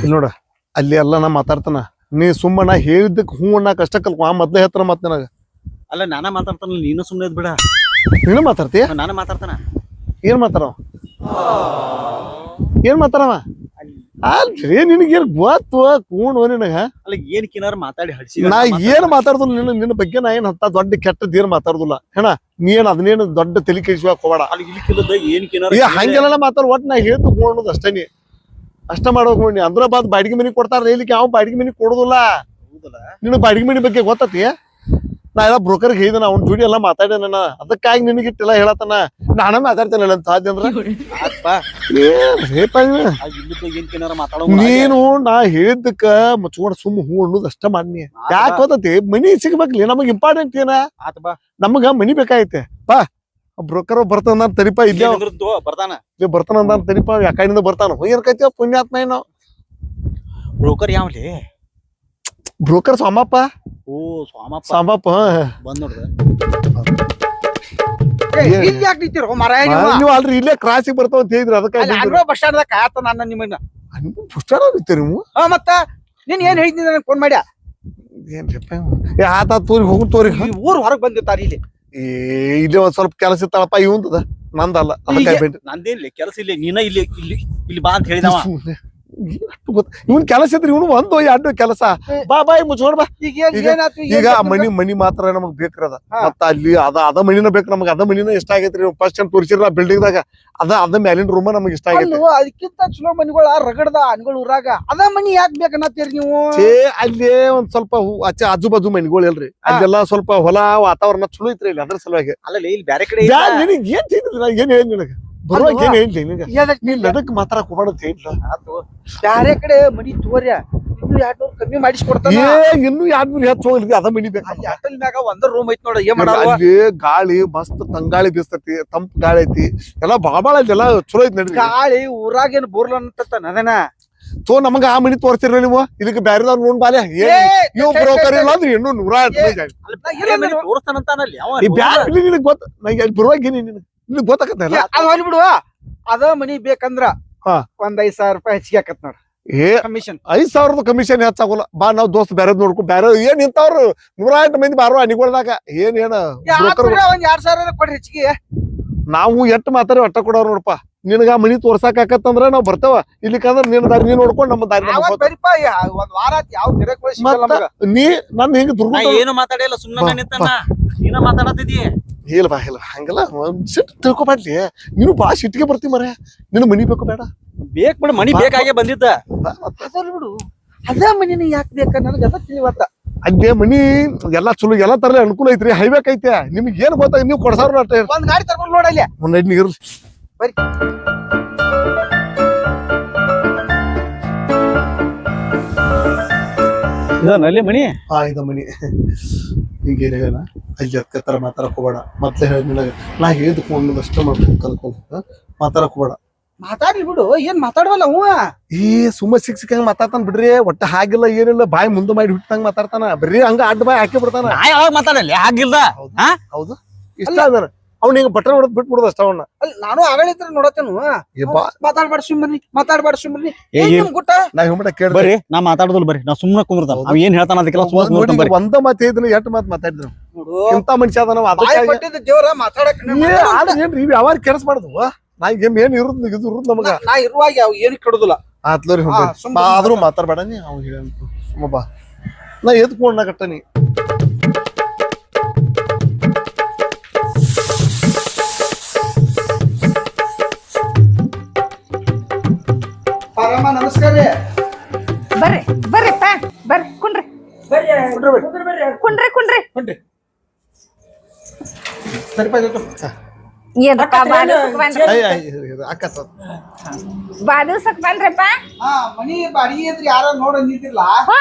ಇಲ್ಲಿ ನೋಡ ಅಲ್ಲಿ ಎಲ್ಲ ನಾ ಮಾತಾಡ್ತಾನ ನೀ ಸುಮ್ಮನ ಹೇಳಿದ್ದಕ್ಕೆ ಹೂ ಅಣ್ಣಾಕ ಅಷ್ಟ ಕಲ್ಕೊ ಮೊದ್ಲೇ ಹೇಳ್ತಾನ ಮತ್ ನನಗ ಅಲ್ಲ ನಾನ ಮಾತಾಡ್ತಾನ ನೀನು ಸುಮ್ಮನೆ ಬಿಡ ನೀನು ಮಾತಾಡ್ತೀಯ ನಾನು ಮಾತಾಡ್ತಾನ ಏನ್ ಮಾತಾಡವ ಏನ್ ಮಾತಾಡವ ಅಲ್ರಿ ನಿನಗೇನ್ ಗೊತ್ತು ಕೂಣ್ ನಿನಗ ಅಲ್ಲ ಏನ್ ಕಿನಾರ ಮಾತಾಡಿ ಹಡ್ಸಿ ನಾ ಏನ್ ಮಾತಾಡುದಿಲ್ಲ ನಿನ್ನ ಬಗ್ಗೆ ನಾ ಏನ್ ಅಂತ ದೊಡ್ಡ ಕೆಟ್ಟದ್ ಏನ್ ಮಾತಾಡುದಿಲ್ಲ ಹೇಳ ನೀ ಏನ್ ಅದನ್ನೇನು ದೊಡ್ಡ ತಲೆ ಕೆಡಿಸುವಾಗ ಹೋಗಬೇಡ ಅಲ್ಲಿ ಇಲ್ಲಿ ಕಿಲ್ಲದ ಏನ್ ಕಿನಾರ ಹಂಗೆಲ್ಲ ಮಾತಾಡ ಒಟ್ ನಾ ಹೇಳ್ತು ಅನ್ನೋದು ಅಷ್ಟೇ ನೀ ಅಷ್ಟ ಮಾಡ್ಬೇಕು ನೋಡಿ ಅಂದ್ರ ಬಾದ್ ಬಾಡಿಗೆ ಮನಿ ಕೊಡ್ತಾರ ಇಲ್ಲಿಕ್ಕೆ ಯಾವ ಬಾಡಿಗೆ ಮನಿ ಕೊಡುದಿಲ್ಲ ನಿನಗ್ ಬಾಡಿಗೆ ಮನಿ ಬಗ್ಗೆ ಗೊತ್ತತಿ ನಾ ಎಲ್ಲ ಬ್ರೋಕರ್ಗೆ ಹೇಳಿದ ಅವ್ನ ಜೋಡಿ ಎಲ್ಲ ಮಾತಾಡ್ಯಾನ ಅದಕ್ಕಾಗಿ ನಿನಗಿಟ್ಟೆಲ್ಲ ಹೇಳತನ ನಾನ ಮಾತಾಡ್ತೇನೆ ಅಂತ ಅಂದ್ರ ಏನ್ ಕಿನಾರ ಮಾತಾಡೋ ನೀನು ನಾ ಹೇಳಿದ್ದಕ್ಕ ಮುಚ್ಕೊಂಡ್ ಸುಮ್ಮ ಹೂ ಅನ್ನೋದು ಅಷ್ಟ ಮಾಡ್ನಿ ಯಾಕೆ ಗೊತ್ತತಿ ಮನಿ ಸಿಗ್ಬೇಕ್ಲಿ ನಮಗ್ ಇಂಪಾರ್ಟೆಂಟ್ ಏನ ನಮಗ ಮನಿ ಬೇಕಾಗೈತೆ ಬಾ ಬ್ರೋಕರ್ ಬರ್ತಾನ ತರಿಪ ಇಲ್ಲೇ ಬರ್ತಾನ ಇಲ್ಲಿ ಬರ್ತಾನ ಅಂದ ತರಿಪ ಯಾಕಡಿಂದ ಬರ್ತಾನ ಏನ್ಕೈತಿ ಪುಣ್ಯಾತ್ಮ ಏನೋ ಬ್ರೋಕರ್ ಯಾವ್ಲಿ ಬ್ರೋಕರ್ ಸೋಮಪ್ಪ ಓ ಸ್ವಾಮಪ್ಪ ಸಾಮಪ್ಪ ಬಂದ್ ನೋಡ್ರಿ ಇಲ್ಲಿ ಯಾಕೆ ನಿಂತಿರೋ ಮಾರಾಯ ನೀವು ಅಲ್ರಿ ಇಲ್ಲೇ ಕ್ರಾಸಿಗೆ ಬರ್ತಾವ ಅಂತ ಹೇಳಿದ್ರಿ ಅದಕ್ಕೆ ಬಸ್ ಸ್ಟಾಂಡ್ ದಾಗ ಕಾಯತ್ತ ನನ್ನ ನಿಮ್ಮನ್ನ ಪುಷ್ಟಾರ ನಿಂತೀರಿ ನೀವು ಮತ್ತ ನೀನ್ ಏನ್ ಹೇಳಿದ್ನಿ ನನಗೆ ಫೋನ್ ಮಾಡ್ಯಾ ಏನ್ರಿಪ್ಪ ಆತ ತೋರಿ ಹೋಗ್ ತೋರಿ ಊರ್ ಹೊರಗ್ ಬಂದಿರ್ತಾರ ಇಲ್ಲಿ ಇಲ್ಲಿ ಒಂದ್ ಸ್ವಲ್ಪ ಕೆಲಸ ಇತ್ತಾಳಪ್ಪ ಇವಂದದ ನಂದಲ್ಲ ನಂದೇನ್ಲಿ ಕೆಲಸ ಇಲ್ಲ ನೀನ ಇಲ್ಲಿ ಇಲ್ಲಿ ಇಲ್ಲಿ ಬಾ ಅಂತ ಹೇಳಿದವ ಇವನ್ ಕೆಲಸ ಇದ್ರಿ ಇವನು ಒಂದು ಎರಡು ಕೆಲಸ ಬಾ ಬಾಯ್ ಮುಚ್ಕೊಂಡ್ ಬಾ ಈಗ ಮನಿ ಮಾತ್ರ ನಮಗ್ ಬೇಕ್ರದ ಮತ್ತ ಅಲ್ಲಿ ಅದ ಮನಿನ ಬೇಕು ನಮಗ್ ಅದ ಮನಿನ ಇಷ್ಟ ಆಗೈತ್ರಿ ಫಸ್ಟ್ ಟೈಮ್ ತೋರಿಸಿರ ಬಿಲ್ಡಿಂಗ್ ದಾಗ ಅದ ಮ್ಯಾಲಿನ ರೂಮ್ ನಮಗ್ ಇಷ್ಟ ಆಗೈತಿ ಅದಕ್ಕಿಂತ ಚಲೋ ಮನಿಗಳ ರಗಡದ ಅನ್ಗಳು ಊರಾಗ ಅದ ಮನಿ ಯಾಕೆ ಬೇಕನ್ನತ್ತೀರಿ ನೀವು ಅಲ್ಲೇ ಒಂದ್ ಸ್ವಲ್ಪ ಆಜು ಬಾಜು ಮನಿಗಳು ಇಲ್ರಿ ಅಲ್ಲೆಲ್ಲ ಸ್ವಲ್ಪ ಹೊಲ ವಾತಾವರಣ ಚಲೋ ಐತ್ರಿ ಇಲ್ಲಿ ಅದ್ರ ಸಲುವಾಗಿ ಅಲ್ಲ ಇಲ್ಲಿ ಬ್ಯಾರೆ ಕಡೆ ನಿನಗ್ ಏನ್ ತಿಂದ್ರಿ ಏನ್ ಹೇಳಿ ನಿನಗ ಬರುವಾಗ ಏನ್ ಹೇಳ್ತಿ ನಿನಗ ಲಡಕ್ ಮಾತಾಡಕ್ ಹೋಗ್ಬಾರ್ದು ಹೇಳ್ಲ ಬ್ಯಾರೆ ಕಡೆ ಮನಿ ತೋರ್ಯ ಇನ್ನು 200 ಕಮ್ಮಿ ಮಾಡಿಸ್ಕೊಡ್ತಾನ ಇನ್ನು 200 ಹೆಚ್ಚು ಹೋಗ್ಲಿ ಅದ ಮನಿ ಬೇಕು ಹೋಟೆಲ್ ಮ್ಯಾಗ ಒಂದ ರೂಮ್ ಐತಿ ನೋಡ ಏನ್ ಮಾಡಲ್ಲ ಅಲ್ಲಿ ಗಾಳಿ ಮಸ್ತ್ ತಂಗಾಳಿ ಬೀಸ್ತತಿ ತಂಪ್ ಗಾಳಿ ಐತಿ ಎಲ್ಲಾ ಬಾಳ ಎಲ್ಲ ಚಲೋ ಐತಿ ನಡ್ರಿ ಗಾಳಿ ಊರಾಗೇನ್ ಬೋರ್ಲ ಅಂತ ಅದನ ನಮಗ ಆ ಮನಿ ತೋರ್ಸಿರ ನೀವು ಇದಕ್ಕೆ ಬ್ಯಾರೆದವ್ರು ನೋಡ್ ಬಾಲೆ ನೀವು ಬ್ರೋಕರ್ ಇಲ್ಲ ಅಂದ್ರೆ ಇನ್ನೂ 100 ತೋರಿಸ್ತಾನಂತಾನಲ್ಲಿ ನಿನಗ್ ಗೊತ್ತ ನಾ ಬರುವಾಗ ನಿನಗ್ ಗೊತ್ತಾಗತ್ತಲ್ಲ ಅದ್ ಬಿಡು ಅದ ಮನಿ ಬೇಕಂದ್ರ ಒಂದ್ 5,000 ರೂಪಾಯಿ ಹೆಚ್ಚಿಗೆ ಆಕತ್ ನೋಡ್ರಿ ಕಮಿಷನ್ 5,000 ಕಮಿಷನ್ ಹೆಚ್ಚಾಗೋಲ್ಲ ಬಾ ನಾವ್ ದೋಸ್ತ್ ಬ್ಯಾರದ್ ನೋಡ್ಕೊ ಬ್ಯಾರ ಏನ್ ಇಂತವ್ರು 108 ಮಂದಿ ಬಾರೋ ಅನಿಗೊಳ್ದಾಗ ಏನ್ ಒಂದ್ 2,000 ಕೊಡ್ರಿ ಹೆಚ್ಚಿಗೆ ನಾವು ಎಷ್ಟ್ ಮಾತಾಡಿ ಒಟ್ಟ ಕೊಡೋರ್ ನೋಡಪ್ಪ ನಿನಗ ಮನಿ ತೋರ್ಸಾಕ ಆಕತ್ತಂದ್ರ ನಾವ್ ಬರ್ತಾವ ಇಲ್ಲಿಕಂದ್ರ ನಿನ್ ದಾರಿ ನೀನ್ ನೋಡ್ಕೊಂಡ್ ನಮ್ಮ ದಾರಿ ಒಂದ್ ವಾರ ಯಾವ ನೀ ನನ್ ಹಿಂಗ ಏನು ಮಾತಾಡಿಲ್ಲ ಸುಮ್ಮನೆ ನಿಂತಾನ ನೀನ ಮಾತಾಡತಿದಿ ಇಲ್ಲ ಹಂಗಲ್ಲ ಸಿಟ್ಟು ತಿಳ್ಕೊಬಾಡ್ಲಿ ನೀನು ಬಾ ಸಿಟ್ಟಿಗೆ ಬರ್ತಿ ಮರ ನಿನ್ ಮನಿ ಬೇಕು ಬೇಡ ಬೇಕ್ ಬಿಡ ಮನಿ ಬೇಕಾಗೆ ಬಂದಿದ್ದ ಬಿಡು ಅದ ಮನಿನ ಯಾಕೆ ಬೇಕ ನನಗೆ ಅದ ತಿಳಿವತ್ತ ಅಲ್ಲೇ ಮನಿ ಎಲ್ಲಾ ಚಲೋ ಎಲ್ಲಾ ತರ ಅನುಕೂಲ ಐತ್ರಿ ಹೈವೇ ಐತೆ ನಿಮ್ಗೆ ಏನ್ ಗೊತ್ತಾಗ ನೀವು ಕೊಡ್ಸಾರ ಒಂದ್ ಗಾಡಿ ತರ್ಕೊಂಡ್ ನೋಡಲ್ಲ ಒಂದ್ 5 ಇರ್ಲಿ ಬರಿ ನಲ್ಲಿ ಮನಿ ಇದ ಮನಿ ಈಗ ಏನ ಅಲ್ಲಿ ತರ ಮಾತಾಡಕ್ ಹೋಗ್ಬೇಡ ಮತ್ತೆ ಹೇಳಿದ ನಾ ಹೇಳಿದ್ಕೊಂಡು ಅಷ್ಟ ಮಾಡ್ಕೊಂಡು ಕಲ್ಕೊಂಡು ಮಾತಾಡಕ್ ಹೋಗ್ಬೇಡ ಮಾತಾಡ್ಲಿ ಬಿಡು ಏನ್ ಮಾತಾಡ್ವಲ್ಲ ಅವ ಸುಮ್ಮ ಸಿಕ್ಕ ಮಾತಾಡ್ತಾನ ಬಿಡ್ರಿ ಒಟ್ಟ ಹಾಗಿಲ್ಲ ಏನಿಲ್ಲ ಬಾಯಿ ಮುಂದೆ ಮಾಡಿ ಹುಟ್ಟಂಗ ಮಾತಾಡ್ತಾನ ಬರ್ರಿ ಹಂಗ ಅಡ್ಡ ಬಾಯಿ ಹಾಕಿ ಬಿಡ್ತಾನ ಯಾವಾಗ ಮಾತಾಡಲ್ಲ ಹಾಗಿಲ್ಲ ಹೌದು ಇಷ್ಟ ಅದಾರ ಅವ್ನ ಹಿಂಗ ಬಟ್ಟ ಹೊಡೆದ್ ಬಿಟ್ಬಿಡುದು ಅಷ್ಟ ಅವನ್ನ ನಾನು ಆಗಲಿದ್ರೆ ನೋಡತ್ತೇನು ಮಾತಾಡ್ಬಾರ್ದು ಸುಮ್ಮನೆ ಗುಟ್ಟ ನಾ ಹೇಳ್ಬಿಟ್ಟ ಕೇಳಿ ಬರ್ರಿ ನಾ ಮಾತಾಡುದಿಲ್ಲ ಬರ್ರಿ ನಾ ಸುಮ್ಮನೆ ಕುಂದ್ರತಾವ ಅವ್ ಏನ್ ಹೇಳ್ತಾನ ಅದಕ್ಕೆಲ್ಲ ಒಂದ ಮಾತು ಹೇಳಿದ್ರೆ ಎಷ್ಟು ಮಾತು ಮಾತಾಡಿದ್ರು ಇಂತ ಮನುಷ್ಯ ಅದ ನಾವು ದೇವ್ರ ಮಾತಾಡಕ್ ಏನ್ರಿ ಯಾವಾಗ ಕೆಡಿಸ್ಬಾರ್ದು ನಾ ಏನ್ ಇರುದ್ ಇದು ಇರುದ್ ನಮಗ ನಾ ಇರುವಾಗ ಅವ್ ಏನ್ ಕೆಡುದಿಲ್ಲ ಆತ್ಲರಿ ಆದ್ರೂ ಮಾತಾಡ್ಬೇಡ ನೀ ಅವ್ ಹೇಳಂತ ಸುಮ್ಮ ಬಾ ನಾ ಎದ್ಕೊಂಡ ಕಟ್ಟನಿ ನಮಸ್ಕಾರ ಬರ್ರಿ ಬರ್ರಿಪ್ಪ ಬರ್ರಿ ಕುಂಡ್ರಿ ಕುಂಡ್ರಿ ಬಾ ದಿವ್ಸಕ್ ಬಂದ್ರಪ್ಪ ಮನಿ ಬಾಡಿಗೆ ಐತ್ರಿ ಯಾರ ನೋಡ ನಿಂತಿರ್ಲ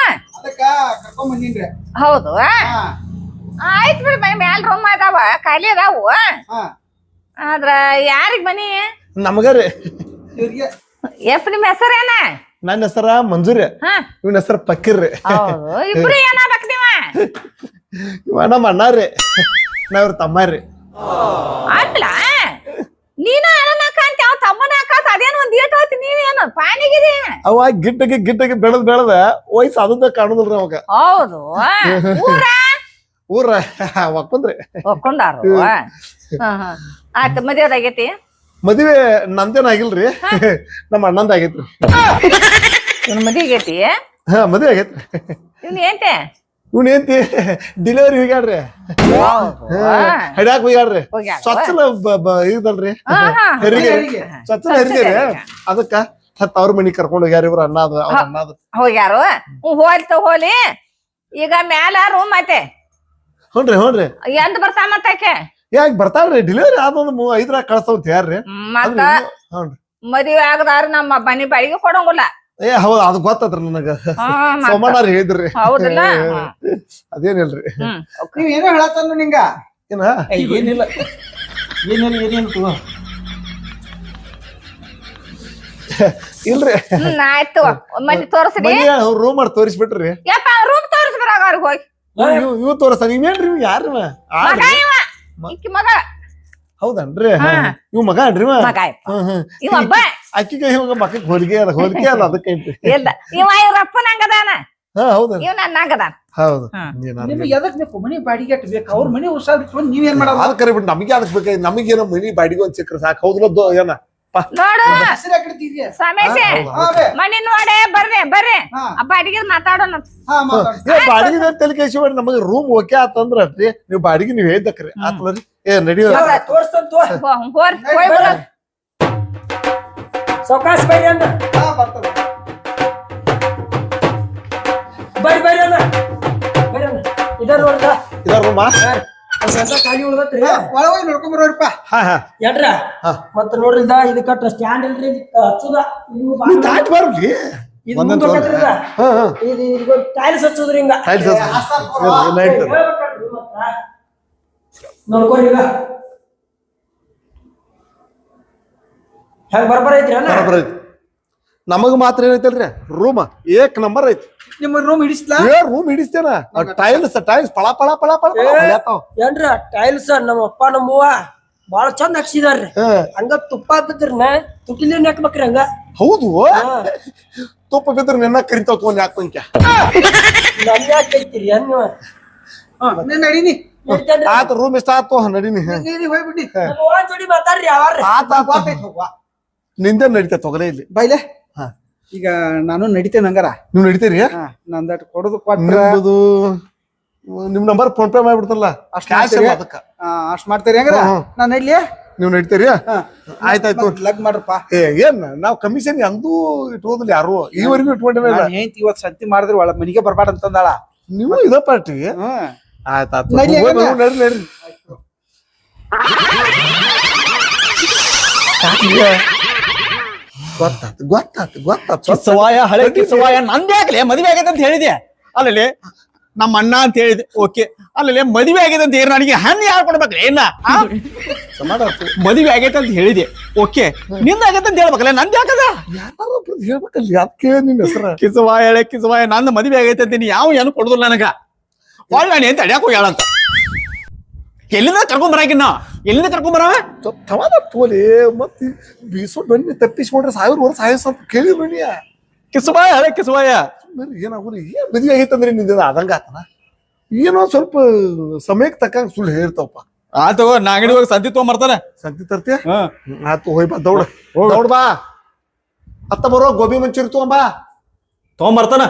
ಅದಕ್ಕ ಕರ್ಕೊಂಡ್ ಬಂದಿನ್ರಿ ಹೌದು ಆಯ್ತು ಬಿಡಿ ಮ್ಯಾಲ ರೂಮ್ ಅದಾವ ಖಾಲಿ ಅದಾವು ಆದ್ರ ಯಾರಿಗ್ ಮನಿ ನಮಗರಿ ಎಪ್ಪ ನಿಮ್ ಹೆಸರೇನ ನನ್ನ ಹೆಸರ ಮಂಜೂರಿ ಇವನ ಹೆಸರ ಪಕ್ಕೀರ್ರಿ ಇಬ್ರು ಏನಾಗ್ಬೇಕ ನೀವ ಇವ ನಮ್ಮ ಅಣ್ಣಾರ್ರಿ ನಾವ್ರ ತಮ್ಮಾರ್ರಿ ಅಲ್ಲ ನೀನ ಅಣ್ಣನಾಕ ಅಂತ ಯಾವ ತಮ್ಮನಾಕ ಅದೇನು ಒಂದ್ ಏಟ್ ಹೋಯ್ತು ನೀವೇನು ಪಾನಿಗಿರಿ ಅವ ಗಿಡ್ಡಗೆ ಬೆಳದ್ ವಯಸ್ಸು ಅದನ್ನ ಕಾಣುದಿಲ್ರಿ ಅವಾಗ ಹೌದು ಊರ ಒಪ್ಪಂದ್ರಿ ಒಪ್ಕೊಂಡಾರು ಆಯ್ತು ಮದ್ವೆದಾಗೈತಿ ಮದ್ವೆ ನಂದೇನ ಆಗಿಲ್ರಿ ನಮ್ಮ ಅಣ್ಣಂದ ಆಗೈತ್ರಿ ಇವ್ನ ಮದ್ವೆ ಆಗೈತಿ ಹಾ ಮದ್ವೆ ಆಗೈತ್ರಿ ಇವ್ನ ಏನ್ತೆ ಇವ್ನ ಏನ್ತಿ ಡಿಲಿವರಿ ಹೋಗ್ಯಾಡ್ರಿ ಹಡ್ಯಾಕ್ ಹೋಗ್ಯಾಡ್ರಿ ಸ್ವಚ್ಛಲ ಇದಲ್ರಿ ಹೆರಿಗೆ ಸ್ವಚ್ಛಲ ಹೆರಿಗೆ ಅದಕ್ಕ ಅವ್ರ ಮನಿ ಕರ್ಕೊಂಡ್ ಹೋಗ್ಯಾರ ಇವ್ರ ಅಣ್ಣಾದ ಅವ್ರ ಅಣ್ಣಾದ ಹೋಗ್ಯಾರು ಹೋಲಿ ಈಗ ಮ್ಯಾಲ ರೂಮ್ ಐತೆ ಹ್ಞೂನ್ರಿ ಎಂದ್ ಬರ್ತಾ ಮತ್ತಾಕೆ ಯಾಕೆ ಬರ್ತಾಳ್ರಿ ಡೆಲಿವರಿ ಆದೊಂದು 5 ಕಳ್ಸಂತ ಯಾರ್ರಿ ಮತ್ತ ಮದ್ವೆ ಆಗದಾರ ನಮ್ಮ ಮನಿ ಬಾಡಿಗೆ ಕೊಡಂಗಿಲ್ಲ ಏ ಹೌದ್ ಅದು ಗೊತ್ತದ್ರಿ ನನಗ ಸೋಮಣ್ಣಾರ್ ಹೇಳಿದ್ರಿ ಹೌದಿಲ್ಲ ಅದೇನಿಲ್ರಿ ನೀವ್ ಏನೋ ಹೇಳತ್ತಂದ್ರ ನಿಂಗ ಏನ ಏನಿಲ್ಲ ಏನೇನು ಇಲ್ರಿ ಆಯ್ತು ಮನಿ ತೋರ್ಸ್ರಿ ರೂಮ್ ಮಾಡಿ ತೋರಿಸ್ಬಿಟ್ರಿ ಯಪ್ಪ ರೂಮ್ ತೋರ್ಸ್ ಬರಾಗ ಅವ್ರಿಗೆ ಹೋಗಿ ಇವ್ ತೋರ್ಸ ನೀವೇನ್ರಿ ಯಾರ ಮಗ ಇವ ಈಕಿ ಮಗ ಹೌದನ್ರಿ ಇವ್ ಮಗ ಅನ್ರಿ ಮಗ ಇವ ಒಬ್ಬ ಅಕ್ಕಿಗೆ ಇವಾಗ ಮಕ್ಕಳಿಗೆ ಹೋಲಿಗೆ ಅದ ಅದಕ್ಕೆ ಇಲ್ಲ ಇವ್ರ ಅಪ್ಪನಂಗದಾನ ಹೌದಾ ಇವ್ ನನ್ನಂಗದಾನ ಹೌದು ನಿಮ್ಗೆ ಎದಕ್ ಬೇಕು ಮನಿ ಬಾಡಿಗೆ ಅಟ್ ಬೇಕು ಅವ್ರ ಮನಿ ಉಸಾದ್ ಬಿಟ್ಕೊಂಡು ನೀವೇನ್ ಮಾಡೋದು ಅದ್ ಕರಿ ಬಿಟ್ಟು ನಮಗೆ ಅದಕ್ಕೆ ಬೇಕಾಗಿ ನಮಗೇನೋ ಮನಿ ಬಾಡಿಗೆ ಒಂದ್ ಸಿಕ್ಕ್ರೆ ಸಾಕು ಹೌದಲ್ಲ ಏನ ನೋಡು ಹೆಸರು ಯಾಕಿಡ್ತಿದ್ಯಾ ಸಮಸ್ಯೆ ಮನಿ ನೋಡೆ ಬರ್ರಿ ಅಪ್ಪ ಅಡಿಗೆ ಮಾತಾಡೋಣ ಬಾಡಿಗೆ ತಲೆ ಕೇಸಿ ಮಾಡಿ ನಮಗೆ ರೂಮ್ ಓಕೆ ಆತಂದ್ರ ನೀವು ಬಾಡಿಗೆ ನೀವ್ ಹೇಳ್ದಕ್ರಿ ಆತ್ಲರಿ ಏ ನಡಿಯೋ ಸೌಕಾಶ ಬರ್ರಿ ಅಂದ ಬರ್ರಿ ಅಣ್ಣ ಬರ್ರಿ ಅಣ್ಣ ಇದರ ನೋಡ್ದ ಇದರ ರೂಮ ಖಾಲಿ ಉಳ್ದತ್ರಿ ಒಳಗೋಗಿ ನೋಡ್ಕೊಂಡ್ ಬರೋರಿಪ್ಪ ಎಡ್ರ ಮತ್ತ ನೋಡ್ರಿ ಇದು ಕಟ್ಟ ಸ್ಟ್ಯಾಂಡ್ ಇಲ್ರಿ ಹಚ್ಚುದ ದಾಟ್ ಬರ್ಲಿ ಇದು ಮುಂದೆ ಕಟ್ಟ್ರಿಲ್ಲ ಇದು ಟೈಲ್ಸ್ ಹಚ್ಚುದ್ರಿ ಹಿಂಗ ನೋಡ್ಕೊರಿ ಈಗ ಹೆಂಗ್ ಬರ್ಬರ್ ಐತ್ರಿ ಅಣ್ಣ ನಮಗ ಮಾತ್ರ ಏನೈತಲ್ರಿ ರೂಮ್ ಏಕ್ ನಂಬರ್ ಐತಿ ನಿಮ್ಮ ರೂಮ್ ಹಿಡಿಸ್ಲಾ ರೂಮ್ ಹಿಡಿಸ್ತೇನ ಟೈಲ್ಸ್ ಪಳ ಪಳ ಪಳ ಪಳ ಏನ್ರ ಟೈಲ್ಸ್ ನಮ್ಮ ಅಪ್ಪ ನಮ್ಮವ್ವ ಬಾಳ ಚಂದ ಹಾಕ್ಸಿದಾರ್ರಿ ಹಂಗ ತುಪ್ಪ ಬಿದ್ರನ ತುಟಿಲಿ ಹಾಕ್ಬೇಕ್ರಿ ಹಂಗ ಹೌದು ತುಪ್ಪ ಬಿದ್ರ ನೆನ್ನ ಕರಿತಾವ ತಗೊಂಡ್ ಯಾಕೊಂಕ ನನ್ ಯಾಕೆ ಕೈತಿರಿ ಅನ್ನ ನಡೀನಿ ಆತ ರೂಮ್ ಇಷ್ಟ ಆತು ನಡೀನಿ ಹೋಗ್ಬಿಡಿ ಜೋಡಿ ಮಾತಾಡ್ರಿ ಯಾವಾರ್ರಿ ನಿಂದೆ ನಡೀತಾ ತೊಗಲೇ ಇಲ್ಲಿ ಬೈಲೆ ಈಗ ನಾನು ನಡಿತೇನೆ ಹಂಗಾರ ನೀವ್ ನಡಿತೀರಿ ನಂದಟ್ ಕೊಡೋದು ಕೊಟ್ರ ನಿಮ್ ನಂಬರ್ ಫೋನ್ ಪೇ ಮಾಡ್ಬಿಡ್ತಲ್ಲ ಅಷ್ಟ್ ಮಾಡ್ತೀರಿ ಹಂಗಾರ ನಾನ್ ನಡ್ಲಿ ನೀವ್ ನಡಿತೀರಿ ಆಯ್ತಾಯ್ತು ಲಗ್ ಮಾಡ್ರಪ್ಪ ಏನ್ ನಾವ್ ಕಮಿಷನ್ ಎಂದೂ ಇಟ್ಕೋದಿಲ್ಲ ಯಾರು ಈವರೆಗೂ ಇಟ್ಕೊಂಡಿಲ್ಲ ಏಂತ ಇವತ್ ಸಂತಿ ಮಾಡಿದ್ರೆ ಒಳ ಮನಿಗೆ ಬರ್ಬಾರ್ದು ಅಂತಂದಾಳ ನೀವು ಇದ ಪಾರ್ಟಿ ಆಯ್ತಾಯ್ತು ನಡ್ರಿ ಗೊತ್ತಾತು ಕಿಸವಾಯ ಹಳೆ ಕಿಸವಾಯ ನಂದ್ಯಾಕ್ಲೆ ಮದ್ವೆ ಆಗೈತೆ ಅಂತ ಹೇಳಿದೆ ಅಲ್ಲಲ್ಲಿ ನಮ್ಮ ಅಣ್ಣ ಅಂತ ಹೇಳಿದೆ ಓಕೆ ಅಲ್ಲಲ್ಲಿ ಮದ್ವೆ ಆಗೈತೆ ಅಂತ ಹೇಳಿ ನನಗೆ ಹಣ್ಣು ಯಾರು ಕೊಡ್ಬೇಕ್ರಿ ಏನ ಮದ್ವೆ ಆಗೈತೆ ಅಂತ ಹೇಳಿದೆ ಓಕೆ ನಿಂದ ಆಗೈತೆ ಅಂತ ಹೇಳ್ಬೇಕಲ್ಲ ನಂದ್ ಯಾಕದ ಹೇಳ್ಬೇಕಲ್ಲ ಯಾಕೆ ನಿನ್ ಹೆಸರ ಕಿಸವಾಯ ಹಳೆ ಕಿಸವಾಯ ನಂದು ಮದ್ವೆ ಆಗೈತೆ ಅಂತೀನಿ ಯಾವ ಏನು ಕೊಡುದಿಲ್ಲ ನನಗ ಒಳ್ಳೆ ನಾನು ಏನ್ ತಡ್ಯಾಕ ಹೋಗ್ಯಾಳಂತ ಎಲ್ಲಿಂದ ಕರ್ಕೊಂಡ್ ಬರಾಕಿನ್ನ ಎಲ್ಲಿಂದ ಕರ್ಕೊಂಡ್ ಬರ ತೋಲೆ ಮತ್ತೆ ಬೀಸೋ ಬನ್ನಿ ತಪ್ಪಿಸ್ಕೊಂಡ್ರೆ 1000 ವರ್ಷ ಸಾಯಸ್ ಕೇಳಿ ಬನ್ನಿ ಕಿಸವಾಯ ಹಳೆ ಕಿಸವಾಯ ಏನಾಗುರಿ ಏನ್ ಮದ್ವೆ ಆಗೈತಂದ್ರೆ ನಿಂದ ಆದಂಗ ಆತನ ಏನೋ ಸ್ವಲ್ಪ ಸಮಯಕ್ಕೆ ತಕ್ಕಂಗ ಸುಳ್ಳು ಹೇಳ್ತಾವಪ್ಪ ಆತು ನಾ ಅಂಗಡಿ ಹೋಗಿ ಸಂತಿ ತಗೊಂಬರ್ತಾನೆ ಸಂತಿ ತರ್ತೀಯ ಆತು ಹೋಯ್ ಬಾ ದೌಡ್ ಬಾ ಅತ್ತ ಬರೋ ಗೋಬಿ ಮಂಚೂರಿ ತಗೊಂಬಾ ತಗೊಂಬರ್ತಾನ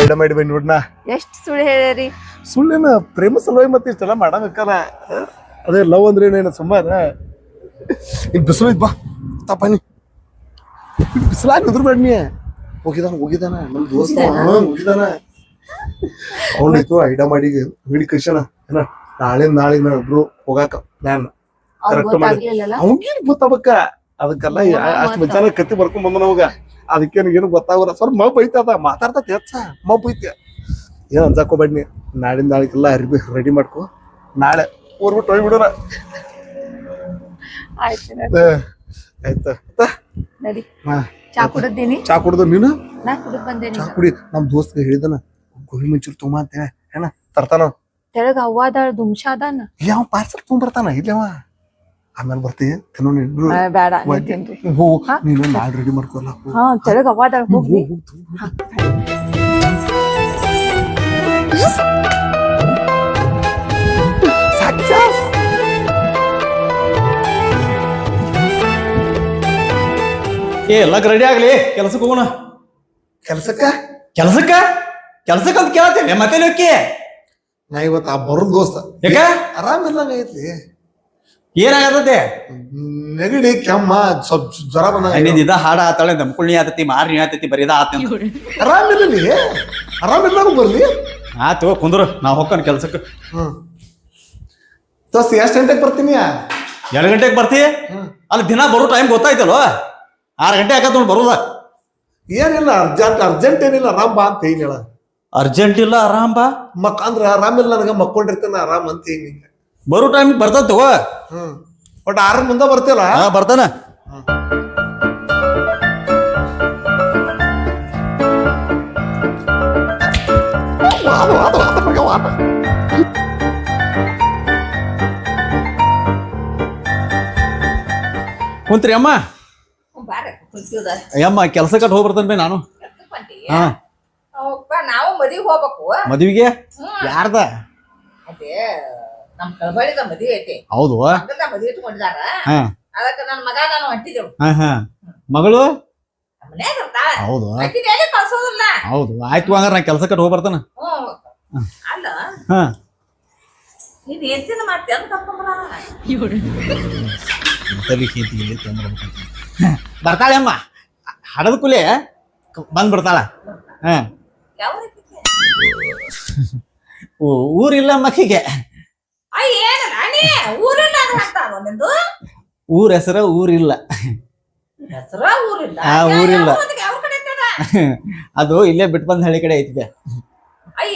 ಐಡ ಮಾಡಿ ಬಂದ್ಬಿಡ್ನಾ ಎಷ್ಟ್ ಸುಳ್ಳು ಹೇಳಿರಿ ಸುಳ್ಳೇನ ಪ್ರೇಮ ಸಲುವಾಗಿ ಮತ್ತೆ ಇಷ್ಟೆಲ್ಲ ಮಾಡಬೇಕಲ್ಲ ಅದೇ ಲವ್ ಅಂದ್ರೆ ಏನೇನ ಸುಮ್ಮನೆ ಈಗ ಬಿಸಿಲು ಇದ್ ಬಾ ತಪ್ಪನಿ ಬಿಸಿಲಾಗಿ ಉದ್ರ ಬೇಡ ಹೋಗಿದಾನ ನಮ್ ದೋಸ್ತ ಹೋಗಿದಾನ ಅವನಿತ್ತು ಐಡ ಮಾಡಿ ಹಿಡಿ ಕೃಷ್ಣ ಏನ ನಾಳೆ ನಾಳೆ ಒಬ್ರು ಹೋಗಾಕ ಪ್ಲಾನ್ ಕರೆಕ್ಟ್ ಮಾಡಿ ಅವ್ಗೇನ್ ಗೊತ್ತಾಗಬೇಕ ಅದಕ್ಕೆಲ್ಲ ಅಷ್ಟ್ ಮಧ್ಯಾಹ್ನ ಕತ್ತಿ ಬರ್ಕೊಂಡ್ ಬಂದ ನಮಗ ಅದಕ್ಕೇನು ಏನು ಗೊತ್ತಾಗಲ್ಲ ಸ್ವಲ್ಪ ಮಬ್ಬ ಐತದ ಮಾತಾಡ್ತತಿ ಹೆಚ್ಚ ಮಬ್ಬ ಐತಿ ಏನ್ ಅನ್ಸಕೋಬೇಡ್ನಿ ನಾಳಿಂದ ನಾಳೆಗೆಲ್ಲ ಅರ್ಬಿ ರೆಡಿ ಮಾಡ್ಕೊ ನಾಳೆ ಊರ್ಬಿಟ್ಟು ಹೋಗ್ಬಿಡೋಣ ಆಯ್ತಾ ನಡಿ ಚಾ ಕುಡಿದ್ದೀನಿ ಚಾ ಕುಡ್ದು ನೀನು ನಾ ಕುಡಿದ್ ಬಂದೇನಿ ಚಾ ಕುಡಿ ನಮ್ ದೋಸ್ತ್ಗೆ ಹೇಳಿದನ ಗೋಬಿ ಮಂಚೂರಿ ತೊಗೊಂಬ ಅಂತ ಏನ ತರ್ತಾನ ತೆಳಗ ಅವ್ವಾದ ದುಮ್ಶಾದಾನ ಯಾವ ಪಾರ್ಸಲ್ ತೊಗೊಂಬರ್ತಾನ ಇಲ್ಲವ ಆಮೇಲೆ ಬರ್ತೀವಿ ತಿನ್ನೋ ನೀನು ಬೇಡ ತಿನ್ರಿ ಹೋಗು ನೀನು ನಾಳೆ ರೆಡಿ ಮಾಡ್ಕೊಲ್ಲ ಹಾ ತೆಳಗ ಅವ್ವಾದ ಹೋಗ್ಲಿ ಎಲ್ಲ ರೆಡಿ ಆಗ್ಲಿ ಕೆಲ್ಸಕ್ಕೆ ಹೋಗೋಣ. ಕೆಲ್ಸಕ್ಕ ಕೆಲ್ಸಕ್ಕಂತ ಕೇಳ್ತೇನೆ ಮತ್ತೆ ಹೋಗಿ ನಾ ಇವತ್ತು ಆ ಬರೋದ್ ದೋಸ್ತ ಯಾಕ ಆರಾಮಿಲ್ಲಂಗ ಐತಿ ಏನಾಗತ್ತೆ ನೆಗಡಿ ಕೆಮ್ಮ ಸ್ವಲ್ಪ ಜ್ವರ ಬಂದ ಇದ ಹಾಡ ಆತಾಳೆ ದಮ್ಕುಳ್ಳಿ ಆತತಿ ಮಾರ್ನಿ ಆತತಿ ಬರೀದ ಆತ ಆರಾಮಿಲ್ಲ ನೀ ಆರಾಮಿಲ್ಲ ಬರ್ಲಿ ಆತು ಕುಂದ್ರು ನಾ ಹೋಗ್ತಾನ ಕೆಲ್ಸಕ್ಕೆ. ದೋಸ್ತ ಎಷ್ಟ್ ಗಂಟೆಗೆ ಬರ್ತೀನಿ 2 ಗಂಟೆಗೆ ಬರ್ತಿ ಅಲ್ಲಿ ದಿನ ಬರೋ ಟೈಮ್ ಗೊತ್ತಾಯ್ತಲ್ವ 6 ಗಂಟೆ ಆಗತ್ತ ನೋಡಿ ಬರೋದ ಏನಿಲ್ಲ ಅರ್ಜೆಂಟ್ ಏನಿಲ್ಲ ಆರಾಮ್ ಬಾ ಅಂತ ಹೇಳ ಅರ್ಜೆಂಟ್ ಇಲ್ಲ ಆರಾಮ್ ಬಾ ಅಂದ್ರೆ ಆರಾಮಿಲ್ಲ ನನಗ ಮಕ್ಕೊಂಡಿರ್ತೇನೆ ಆರಾಮ್ ಅಂತ ಹೇಳಿ ಬರೋ ಟೈಮ್ ಬರ್ತದ ತಗೋ ಬಟ್ 6 ಮುಂದೆ ಬರ್ತೀವಲ್ಲ ಬರ್ತಾನ ಕುಂತ್ರಿ ಅಮ್ಮ ಅಯ್ಯಮ್ಮ ಕೆಲ್ಸ ಕಟ್ ಹೋಗಿ ಬರ್ತಾನೆ ನಾನು ಹಾ ನಾವು ಮದಿಗೆ ಹೋಗ್ಬೇಕು ಮದ್ವಿಗೆ ಯಾರ್ದ ಅದೇ ನಮ್ ಕಳಬಳಿದ ಮದುವೆ ಐತಿ ಹೌದು ಮದುವೆ ಇಟ್ಕೊಂಡಿದಾರ ಹಾ ಅದಕ್ಕೆ ನನ್ನ ಮಗ ನಾನು ಹೊಂಟಿದೆವು ಹಾ ಮಗಳು ಮನ್ಯಾಗ ಇರ್ತಾಳ ಹೌದು ಎಲ್ಲಿ ಕಳ್ಸೋದಿಲ್ಲ ಹೌದು ಆಯ್ತು ಹಂಗಾರ ನಾ ಕೆಲ್ಸ ಕಟ್ ಹೋಗಿ ಬರ್ತಾನ ಅಲ್ಲ ಹಾ ನೀನ್ ಏನ್ತಿನ ಮಾಡ್ತಿ ಅಂತ ಕರ್ಕೊಂಬರ ಬರ್ತಾಳೆ ಅಮ್ಮ ಹಡದ ಕುಲೆ ಬಂದ್ ಬಿಡ್ತಾಳ ಹ ಯಾವ ಊರಿಲ್ಲ ಮಕ್ಕಿಗೆ ಏನಲ್ಲ ನೀ ಊರಿಲ್ಲ ಹಾಕ್ತಾವ ನಿಂದು ಊರ ಹೆಸರ ಊರಿಲ್ಲ ಹೆಸರ ಊರಿಲ್ಲ ಊರಿಲ್ಲ ಯಾವ ಕಡೆ ಐತದ ಅದು ಇಲ್ಲೇ ಬಿಟ್ಟು ಬಂದ್ ಹಳ್ಳಿ ಕಡೆ ಐತಿದೆ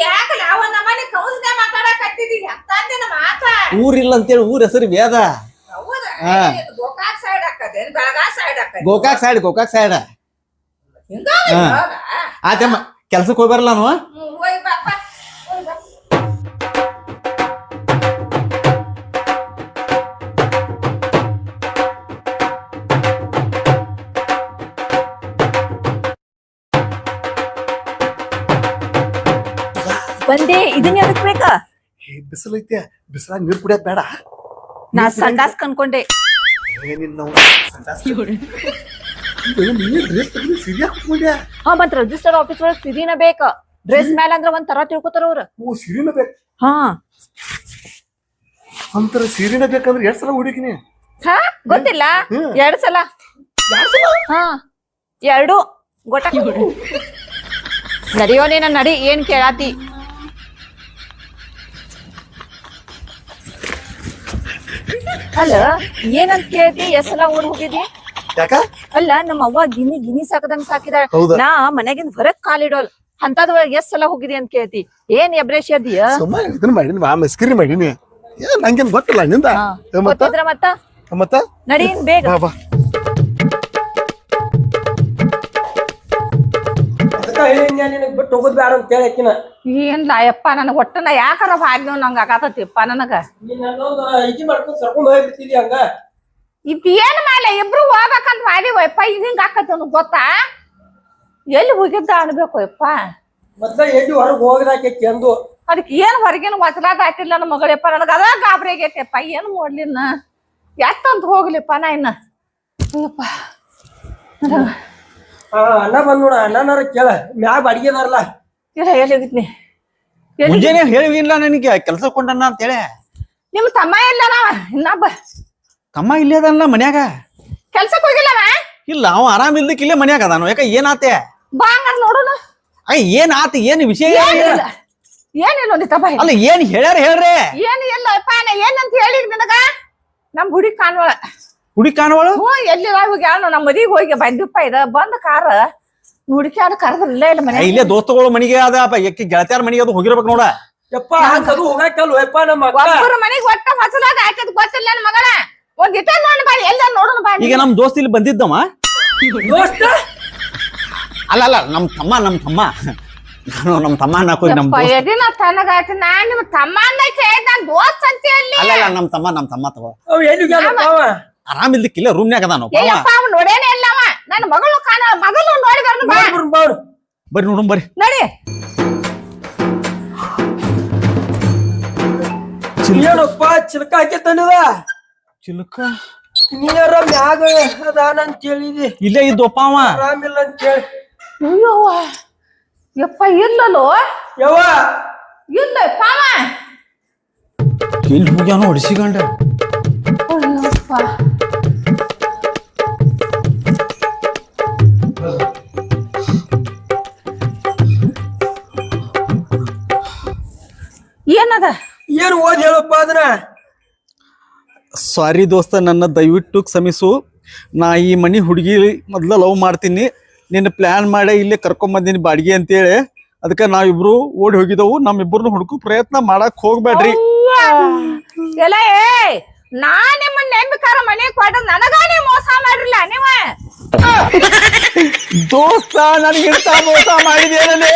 ಯಾಕಲ್ಲ ಅವ ನಮ್ಮನೆ ಕೌನ್ಸಿನ ಮಾತಾಡಕತ್ತಿದಿ ಅಂತಾಂದಿನ ಮಾತಾ ಊರಿಲ್ಲ ಅಂತೇಳಿ ಊರ ಹೆಸರು ಬೇದ ಗೋಕಾಕ್ ಸೈಡ್ ಹಾಕದೆ ಬೆಳಗಾ ಸೈಡ್ ಹಾಕದೆ ಗೋಕಾಕ್ ಸೈಡ್ ಹಿಂಗ ಆತಮ್ಮ ಕೆಲ್ಸಕ್ಕೆ ಹೋಗಿ ಬರಲ್ಲ ನಾನು ಹೋಯ್ ಬಾಪ ಬಂದೆ ಇದನ್ನ ಎದಕ್ ಬೇಕಾ ಬಿಸಿಲೈತೆ ಬಿಸಿಲಾಗ ನೀರ್ ಕುಡಿಯೋದ್ ಬೇಡ ನಾ ಸಂಡಾಸ್ ಕನ್ಕೊಂಡೆ ಹಾ ಮತ್ ರಿಜಿಸ್ಟರ್ ಆಫೀಸ್ ಒಳಗ್ ಸಿರಿನ ಬೇಕ ಡ್ರೆಸ್ ಮೇಲೆ ಅಂದ್ರ ಒಂದ್ ತರ ತಿಳ್ಕೊತಾರ ಅವ್ರ ಸೀರೆನ ಬೇಕು ಹಾ ಅಂತರ ಸೀರೆನ ಬೇಕಂದ್ರೆ 2 ಸಲ ಹುಡುಕಿನಿ ಹಾ ಗೊತ್ತಿಲ್ಲ 2 ಸಲ ಹಾ 2 ಗೊಟ್ಟ ನಡಿಯೋ ನೀನ ನಡಿ ಏನ್ ಕೇಳಾತಿ ಅಲ್ಲ ಏನಂತ ಕೇಳ್ತಿ ಎಷ್ಟೆಲ್ಲ ಊರ್ ಹೋಗಿದಿ ಯಾಕ ಅಲ್ಲ ನಮ್ಮ ಅವ್ವ ಗಿನಿ ಸಾಕದಂಗ್ ಸಾಕಿದಾಳ ಹೌದಾ? ನಾ ಮನೆಗಿಂದ ಹೊರಗ್ ಕಾಲಿಡೋಲ್ ಅಂತದ್ರೊಳಗ ಎಷ್ಟ್ ಸಲ ಹೋಗಿದಿ ಅಂತ ಕೇಳ್ತಿ ಏನ್ ಎಬ್ರೇಶ್ ಅದಿಯ ಸುಮ್ಮ ಇದನ್ನ ಮಾಡೀನಿ ಬಾ ಮೆಸ್ಕಿರಿ ಮಾಡೀನಿ ನಂಗೇನ್ ಗೊತ್ತಿಲ್ಲ ನಿಂದ ಗೊತ್ತಿದ್ರ ಮತ್ತ ನಡಿ ಬೇಗ ಬಾ ಬಾ ನಿನಗ್ ಬಿಟ್ಟು ಹೋಗೋದ್ ಬೇಡ ಅಂತ ಹೇಳಕಿನ ಏನ್ಲ ಯಪ್ಪ ನನಗ್ ಒಟ್ಟನ ಯಾಕಾರ ಭಾಗ್ಯ ನಂಗ ಆಗತತಿಪ್ಪ ನನಗ ನೀನ್ ಇಜಿ ಮಾಡ್ಕೊಂಡ್ ಕರ್ಕೊಂಡ್ ಹೋಗ್ಬಿಡ್ತಿದಿ ಹಂಗ ಇದ್ ಏನ್ ಮೇಲೆ ಇಬ್ರು ಹೋಗ್ಬೇಕಂತ ಮಾಡಿವಪ್ಪ ಹಿಂಗ ಆಕತಿ ನನಗ್ ಗೊತ್ತಾ ಎಲ್ಲಿ ಹೋಗಿದ್ದ ಅನ್ಬೇಕು ಯಪ್ಪ ಮೊದ್ಲ ಎಲ್ಲಿ ಹೊರಗ್ ಹೋಗದಾಕೈತಿ ಅಂದು ಅದಕ್ಕೆ ಏನ್ ಹೊರಗಿನ ಮಸಲಾದ ಆಯ್ತಿಲ್ಲ ನನ್ನ ಮಗಳಪ್ಪ ನನಗ ಅದ ಗಾಬರಿ ಆಗೈತೆಪ್ಪ ಏನ್ ಮಾಡ್ಲಿನ್ನ ಯಾಕಂತ ಹೋಗ್ಲಿಪ್ಪ ನಾ ಇನ್ನ ಅಯ್ಯಪ್ಪ ಅಣ್ಣ ಬಂದ್ ನೋಡ ಅಣ್ಣನಾರ ಕೇಳ ಮ್ಯಾಗ ಬಾಡಿಗೆದಾರಲ್ಲ ಇಲ್ಲ ಎಲ್ಲಿ ಹೋಗಿದ್ನಿ ಮುಂಜಾನೆ ಹೇಳಿಲ್ಲ ನನಗೆ ಕೆಲಸ ಕೊಂಡನ್ನ ಅಂತ ಹೇಳಿ ನಿಮ್ ತಮ್ಮ ಇಲ್ಲ ನಾವ ಇನ್ನೊಬ್ಬ ತಮ್ಮ ಇಲ್ಲೇ ಅದಲ್ಲ ಮನ್ಯಾಗ ಕೆಲ್ಸಕ್ ಹೋಗಿಲ್ಲವ ಇಲ್ಲ ಅವ ಆರಾಮ್ ಇಲ್ದಕ್ ಇಲ್ಲೇ ಮನ್ಯಾಗ ಅದಾನು ಯಾಕ ಏನಾತೆ ಬಾ ಹಂಗಾರ ನೋಡೋಣ ಏನ್ ಆತ ಏನ್ ವಿಷಯ ಏನಿಲ್ಲ ಒಂದಿತ್ತ ಬಾ ಅಲ್ಲ ಏನ್ ಹೇಳ್ಯಾರ ಹೇಳ್ರಿ ಏನು ಇಲ್ಲ ಅಪ್ಪ ನಾ ಏನಂತ ಹೇಳಿದ್ ನಿನಗ ನಮ್ ಹುಡುಗಿ ಕಾಣುವಳ ಹುಡುಗಿ ಕಾಣವಳು ಎಲ್ಲಿ ಹೋಗ್ಯಾಳ ನಮ್ಮ ಮದಿಗೆ ಹೋಗಿ ಬಂದಿಪ್ಪ ಇದ ಬಂದ ಕಾರ ಹುಡುಕ್ಯಾಡ ಕರೆದ್ರಲ್ಲ ಇಲ್ಲ ಮನೆ ಇಲ್ಲೇ ದೋಸ್ತಗಳ ಮನೆಗೆ ಅದ ಗೆಳತಿಯಾರ ಮನೆಗೆ ಅದು ಹೋಗಿರ್ಬೇಕು ನೋಡ ಯಪ್ಪ ಹಂಗದು ಹೋಗಾಕಲ್ವ ಯಪ್ಪ ನಮ್ಮ ಅಕ್ಕ ಒಬ್ಬರ ಮನೆಗೆ ಒಟ್ಟ ಹೊಸದಾಗ ಹಾಕದ್ ಗೊತ್ತಿಲ್ಲ ನನ್ ಮಗಳ ಒಂದ್ ಇಟ ನೋಡ್ ಬಾ ಎಲ್ಲ ನೋಡೋಣ ಬಾ ಈಗ ನಮ್ ದೋಸ್ತ್ ಇಲ್ಲಿ ಬಂದಿದ್ದವ ದೋಸ್ತ ಅಲ್ಲ ನಮ್ ತಮ್ಮ ನಾನು ನಮ್ ತಮ್ಮ ಅನ್ನಕ್ ಹೋಗಿ ನಮ್ ದೋಸ್ತ್ ಎದಿನ ತನಗಾಯ್ತು ನಾನ್ ನಿಮ್ ತಮ್ಮ ಅಂದ ಕೇಳಿದ್ ನಾನ್ ದೋಸ್ತ್ ಅಂತ ಹೇಳಿ ಅಲ್ಲ ನಮ್ ತಮ್ಮ ತಗೋ ಅವ್ ಎಲ್ಲಿ ಅವ ಆರಾಮ್ ಇಲ್ದಿಕ್ಕಿಲ್ಲ ರೂಮ್ನ್ಯಾಗ ಅದಾನ ಏಯಪ್ಪ ಅವ್ ನೋಡೇನೆ ಇಲ್ಲವ ನನ್ನ ಮಗಳು ಮಗಳು ನೋಡಿ ಬರ್ನು ಬಾ ಬರ್ರಿ ನೋಡಮ್ ಬರ್ರಿ ನಡಿ ಏನಪ್ಪ ಚಿಲ್ಕ ಹಾಕೈತನದ ಚಿಲ್ಕ ನೀರ ಮ್ಯಾಗ ಅದಾನ ಅಂತ ಹೇಳಿದಿ ಇಲ್ಲೇ ಇದ್ದಪ್ಪ ಅವ ಆರಾಮಿಲ್ಲ ಅಂತ ಹೇಳಿ ಅಯ್ಯವ್ವ ಯಪ್ಪ ಇಲ್ಲಲ್ಲೋ ಯವ್ವ ಇಲ್ಲ ಪಾವ ಎಲ್ಲಿ ಹೋಗ್ಯಾನೋ ಹೊಡಿಸಿಕೊಂಡ ಅಯ್ಯಪ್ಪ ಏನದ ಏನ್ ಓದ್ ಹೇಳಪ್ಪ ಅದನ್ನ ಸಾರಿ ದೋಸ್ತ ನನ್ನ ದಯವಿಟ್ಟು ಕ್ಷಮಿಸು ನಾ ಈ ಮನಿ ಹುಡುಗಿ ಮೊದ್ಲ ಲವ್ ಮಾಡ್ತೀನಿ ನಿನ್ನ ಪ್ಲಾನ್ ಮಾಡಿ ಇಲ್ಲೇ ಕರ್ಕೊಂಬಂದಿನಿ ಬಾಡಿಗೆ ಅಂತೇಳಿ ಅದಕ್ಕೆ ನಾವಿಬ್ರು ಓಡಿ ಹೋಗಿದವು ನಮ್ಮಿಬ್ಬರನ್ನ ಹುಡುಕು ಪ್ರಯತ್ನ ಮಾಡಕ್ ಹೋಗ್ಬೇಡ್ರಿ ಎಲ್ಲ ಏ ನಾ ನಿಮ್ಮನ್ನ ನೆಂಬಿಕಾರ ಮನೆ ಕೊಟ್ಟ ನನಗಾನೇ ಮೋಸ ಮಾಡ್ರಿಲ್ಲ ನೀವ ದೋಸ್ತ ನನಗಿಂತ ಮೋಸ ಮಾಡಿದೇನೇ